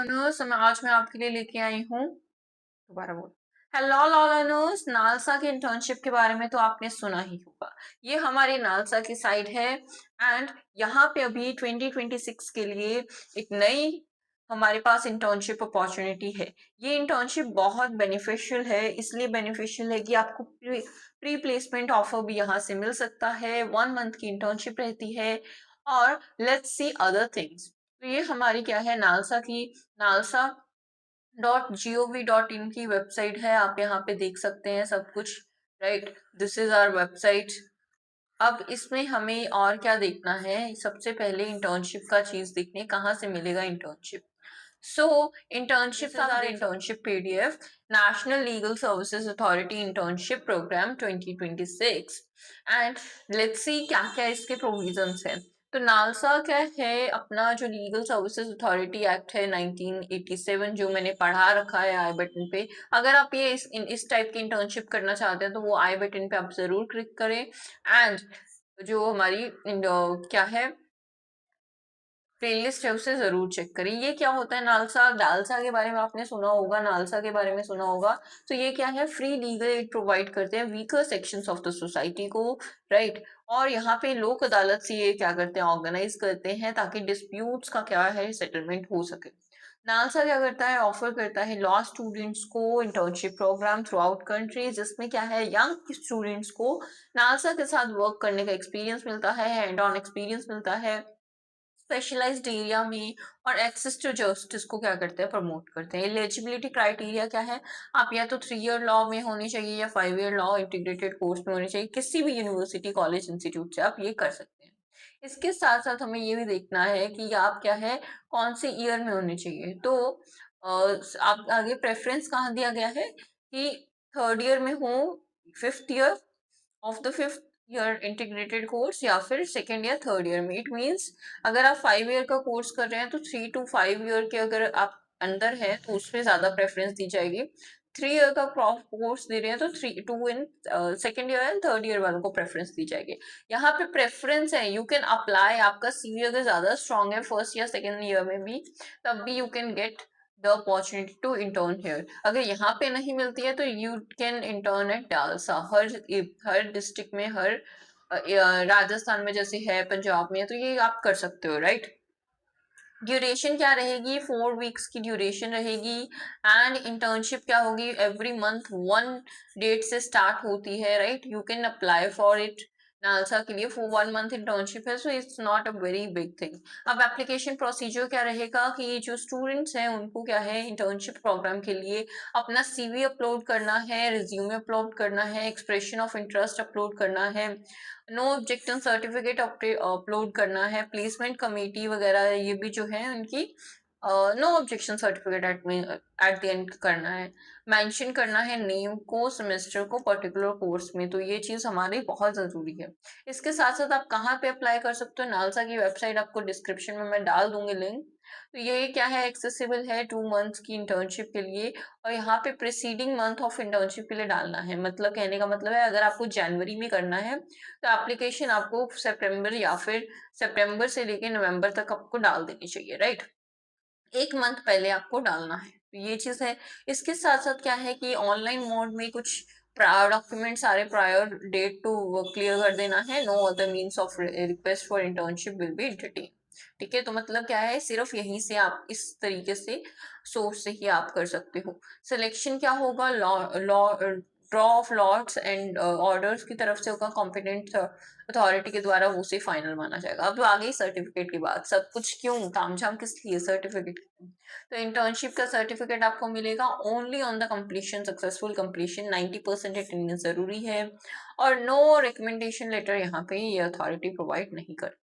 Learners आज मैं आपके लिए लेके आई हूँ। दोबारा बोल। हेलो लर्नर्स, नालसा की इंटर्नशिप के बारे में तो आपने सुना ही होगा। ये हमारी नालसा की साइट है एंड यहाँ पे अभी 2026 के लिए एक नई हमारे पास इंटर्नशिप अपॉर्चुनिटी है। ये इंटर्नशिप बहुत बेनिफिशियल है, इसलिए बेनिफिशियल है कि आपको प्री प्लेसमेंट ऑफर भी यहाँ से मिल सकता है। 1 मंथ की इंटर्नशिप रहती है और लेट्स सी अदर थिंग्स। तो ये हमारी क्या है, नालसा की nalsa.gov.in की वेबसाइट है। आप यहाँ पे देख सकते हैं सब कुछ, right. This is our website. अब इसमें हमें और क्या देखना है, सबसे पहले इंटर्नशिप का चीज देखने, कहाँ से मिलेगा इंटर्नशिप। सो इंटर्नशिप का internship PDF, national legal services authority internship programme 2026 and let's see क्या क्या इसके प्रोविजंस हैं। तो नालसा क्या है, अपना जो लीगल सर्विसेज अथॉरिटी एक्ट है 1987, जो मैंने पढ़ा रखा है आई बटन पे। अगर आप ये इस टाइप की इंटर्नशिप करना चाहते हैं तो वो आई बटन पे आप जरूर क्लिक करें। एंड जो हमारी क्या है प्लेलिस्ट है उसे जरूर चेक करें। ये क्या होता है, नालसा डालसा के बारे में आपने सुना होगा, नालसा के बारे में सुना होगा। तो ये क्या है, फ्री लीगल एड प्रोवाइड करते हैं weaker sections of the society को, राइट। और यहाँ पे लोक अदालत से ये क्या करते हैं, ऑर्गेनाइज करते हैं ताकि डिस्प्यूट्स का क्या है सेटलमेंट हो सके। नालसा क्या करता है, ऑफर करता है लॉ स्टूडेंट्स को internship programme throughout country, जिसमें क्या है यंग स्टूडेंट्स को नालसा के साथ वर्क करने का एक्सपीरियंस मिलता है, हैंड ऑन एक्सपीरियंस मिलता है स्पेशलाइज्ड एरिया में। और एक्सेस टू जस्टिस को क्या करते हैं, प्रमोट करते हैं। एलिजिबिलिटी क्राइटेरिया क्या है, आप या तो 3 ईयर लॉ में होनी चाहिए या 5 ईयर लॉ इंटीग्रेटेड कोर्स में होनी चाहिए। किसी भी यूनिवर्सिटी कॉलेज इंस्टीट्यूट से आप ये कर सकते हैं। इसके साथ साथ हमें ये भी देखना है कि आप क्या है, कौन से ईयर में होने चाहिए। तो आप आगे प्रेफरेंस कहाँ दिया गया है कि 3rd ईयर में हो, 5th year of the 5th year integrated course, या फिर 2nd या 3rd ईयर में। इट मीन्स अगर आप 5 ईयर का कोर्स कर रहे हैं तो 3 to 5 ईयर के अगर आप अंदर है तो उसमें ज्यादा प्रेफरेंस दी जाएगी। 3 ईयर का कोर्स दे रहे हैं तो 2 इन 2nd year and 3rd year वालों को प्रेफरेंस दी जाएगी। यहाँ पे प्रेफरेंस है, यू कैन अप्लाई। आपका सीवी अगर ज्यादा स्ट्रांग है 1st या 2nd ईयर में भी, तब भी you can get the opportunity to intern here. अगर यहाँ पे नहीं मिलती है तो you can intern at DALSA. हर डिस्ट्रिक्ट में, हर राजस्थान में जैसे है, पंजाब में है, तो ये आप कर सकते हो, राइट। ड्यूरेशन क्या रहेगी, 4 वीक्स की ड्यूरेशन रहेगी। एंड इंटर्नशिप क्या होगी, एवरी मंथ 1 डेट से स्टार्ट होती है, right. You can apply for it. NALSA के लिए 1 मंथ इंटर्नशिप है, so it's not a very big thing. अब एप्लीकेशन प्रोसीजर क्या रहेगा कि जो स्टूडेंट्स हैं उनको क्या है, इंटर्नशिप प्रोग्राम के लिए अपना सीवी अपलोड करना है, रिज्यूमे अपलोड करना है, एक्सप्रेशन ऑफ इंटरेस्ट अपलोड करना है, नो ऑब्जेक्शन सर्टिफिकेट अपलोड करना है, प्लेसमेंट कमेटी वगैरह ये भी जो है उनकी no objection certificate at the end करना है। मेंशन करना है नेम को, सेमेस्टर को, पर्टिकुलर कोर्स में। तो ये चीज हमारी बहुत जरूरी है। इसके साथ साथ आप कहाँ पे अप्लाई कर सकते हो, नालसा की वेबसाइट आपको डिस्क्रिप्शन में मैं डाल दूंगी लिंक। तो ये क्या है, एक्सेसिबल है 2 मंथ्स की इंटर्नशिप के लिए। और यहाँ पे प्रीसीडिंग मंथ ऑफ इंटर्नशिप के लिए डालना है, मतलब कहने का मतलब है अगर आपको जनवरी में करना है तो एप्लीकेशन आपको सितंबर या फिर सितंबर से लेके नवंबर तक आपको डाल देनी चाहिए, राइट। 1 मंथ पहले आपको डालना है, तो ये चीज है। इसके साथ साथ क्या है कि ऑनलाइन मोड में कुछ प्रायर डॉक्यूमेंट सारे प्रायर डेट टू क्लियर कर देना है। No other means of request for internship will be entertain. ठीक है, तो मतलब क्या है, सिर्फ यहीं से आप इस तरीके से सोर्स से ही आप कर सकते हो। सिलेक्शन क्या होगा, law law draw of lots and orders की तरफ से होगा, कॉम्पिटेंट अथॉरिटी के द्वारा वो से फाइनल माना जाएगा। अब आ गई सर्टिफिकेट की बात। सब कुछ क्यों तामझाम किस लिए, सर्टिफिकेट। तो इंटर्नशिप का सर्टिफिकेट आपको मिलेगा only on the completion, successful completion. 90% attendance जरूरी है। और नो रिकमेंडेशन लेटर यहाँ पे ये अथॉरिटी प्रोवाइड नहीं करती।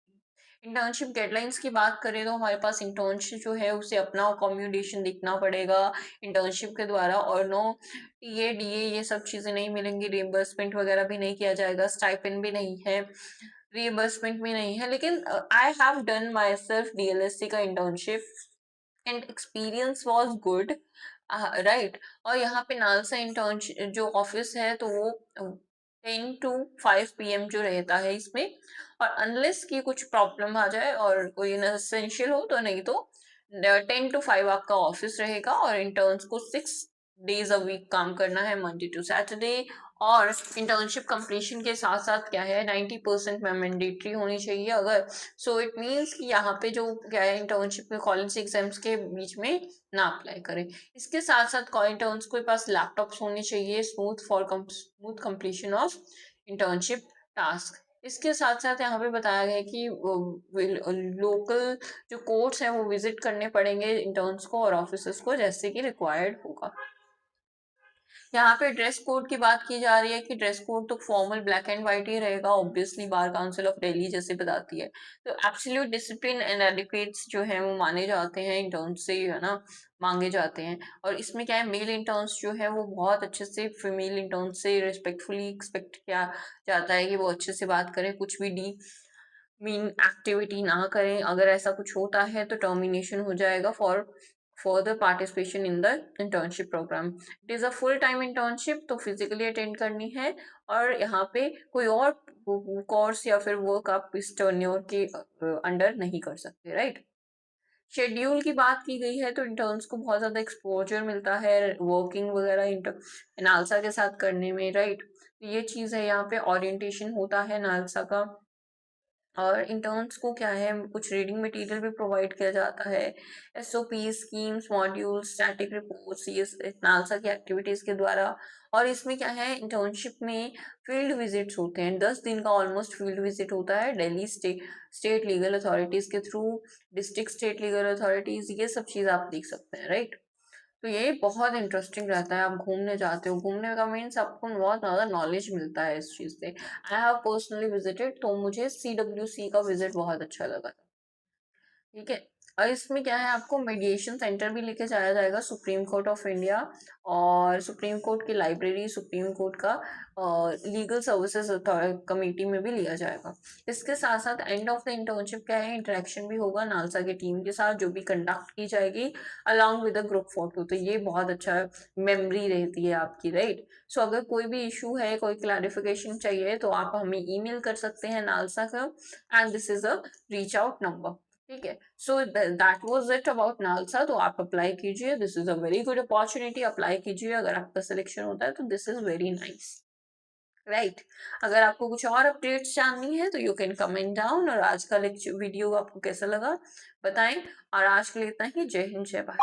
इंटर्नशिप गाइडलाइंस की बात करें तो हमारे पास इंटर्नशिप जो है उसे अपना अकोमोडेशन देखना पड़ेगा इंटर्नशिप के द्वारा। और नो टीए डीए ये सब चीजें नहीं मिलेंगी, रिम्बर्समेंट वगैरह भी नहीं किया जाएगा, स्टाइपेंड भी नहीं है, रिम्बर्समेंट भी नहीं है। लेकिन I have done myself DLSC का internship and experience was good, right. और यहाँ पे नालसा इंटर्नशिप जो ऑफिस है तो वो 10 to 5 PM जो रहता है इसमें। और अनलेस की कुछ प्रॉब्लम आ जाए और कोई एसेंशियल हो तो, नहीं तो 10 to 5 आपका ऑफिस रहेगा और इंटर्न्स को 6 days अ वीक काम करना है, मंडे टू सैटरडे। और इंटर्नशिप कंप्लीशन के साथ साथ क्या है, 90% में मैंडेटरी होनी चाहिए अगर। सो इट मीन्स कि यहाँ पे जो क्या है, इंटर्नशिप में कॉलेज एग्जाम्स के बीच में ना अप्लाई करें। इसके साथ साथ इंटर्न्स के पास लैपटॉप्स होने चाहिए, smooth completion of internship task. इसके साथ साथ यहाँ पे बताया गया है कि लोकल जो कोर्ट्स हैं वो विजिट करने पड़ेंगे इंटर्न्स को और ऑफिसर्स को, जैसे कि रिक्वायर्ड होगा। यहाँ पे ड्रेस कोड की बात की जा रही है कि ड्रेस कोड तो फॉर्मल ब्लैक एंड व्हाइट ही रहेगा, obviously bar council of Delhi जैसे बताती है। तो एब्सोल्यूट डिसिप्लिन एंड एडिक्वेट्स जो है वो माने जाते हैं इंटर्न्स से, है ना, मांगे जाते हैं। और इसमें क्या है, मेल इंटर्न्स जो है वो बहुत अच्छे से फीमेल इंटर्न्स से रिस्पेक्टफुली एक्सपेक्ट किया जाता है कि वो अच्छे से बात करें, कुछ भी डी मीन एक्टिविटी ना करें। अगर ऐसा कुछ होता है तो टर्मिनेशन हो जाएगा for further participation in the internship programme. It is a full time internship, तो फिजिकली अटेंड करनी है। और यहाँ पे कोई और कोर्स या फिर वर्क आप इस टर्न्योर के अंडर नहीं कर सकते, राइट। शेड्यूल की बात की गई है तो इंटर्न्स को बहुत ज़्यादा एक्सपोजर मिलता है वर्किंग वगैरह इंटर नालसा के साथ करने में, राइट। ये चीज़ है, यहाँ पे ओरिएंटेशन होता है नालसा का। और इंटर्न्स को क्या है, कुछ रीडिंग मटेरियल भी प्रोवाइड किया जाता है, SOP schemes modules static reports, ये नालसा की एक्टिविटीज के द्वारा। और इसमें क्या है, इंटर्नशिप में फील्ड विजिट्स होते हैं, 10 दिन का ऑलमोस्ट फील्ड विजिट होता है दिल्ली स्टेट लीगल अथॉरिटीज के through, district state legal authorities, ये सब चीज़ आप देख सकते हैं, राइट। तो ये बहुत इंटरेस्टिंग रहता है, आप घूमने जाते हो, घूमने का मीन्स आपको बहुत ज़्यादा नॉलेज मिलता है इस चीज़ से। आई हैव पर्सनली विजिटेड, तो मुझे CWC का विजिट बहुत अच्छा लगा था। ठीक है। और इसमें क्या है, आपको मेडिएशन सेंटर भी लेके जाया जाएगा, सुप्रीम कोर्ट ऑफ इंडिया और सुप्रीम कोर्ट की लाइब्रेरी, सुप्रीम कोर्ट का लीगल सर्विसेज कमेटी में भी लिया जाएगा। इसके साथ साथ एंड ऑफ द इंटर्नशिप क्या है, इंटरेक्शन भी होगा नालसा के टीम के साथ, जो भी कंडक्ट की जाएगी along with a group photo. तो ये बहुत अच्छा मेमोरी रहती है आपकी, राइट। सो अगर कोई भी इशू है, कोई क्लैरिफिकेशन चाहिए, तो आप हमें ईमेल कर सकते हैं नालसा का, and this is a reach out number. ठीक है। So that was it about NALSA. तो आप अप्लाई कीजिए, this is a very good opportunity, apply कीजिए। अगर आपका सिलेक्शन होता है तो this is very nice, right. अगर आपको कुछ और अपडेट्स जाननी है तो यू कैन कमेंट डाउन। और आज का लेक्चर वीडियो आपको कैसा लगा बताएं। और आज के लिए इतना ही। जय हिंद, जय भारत।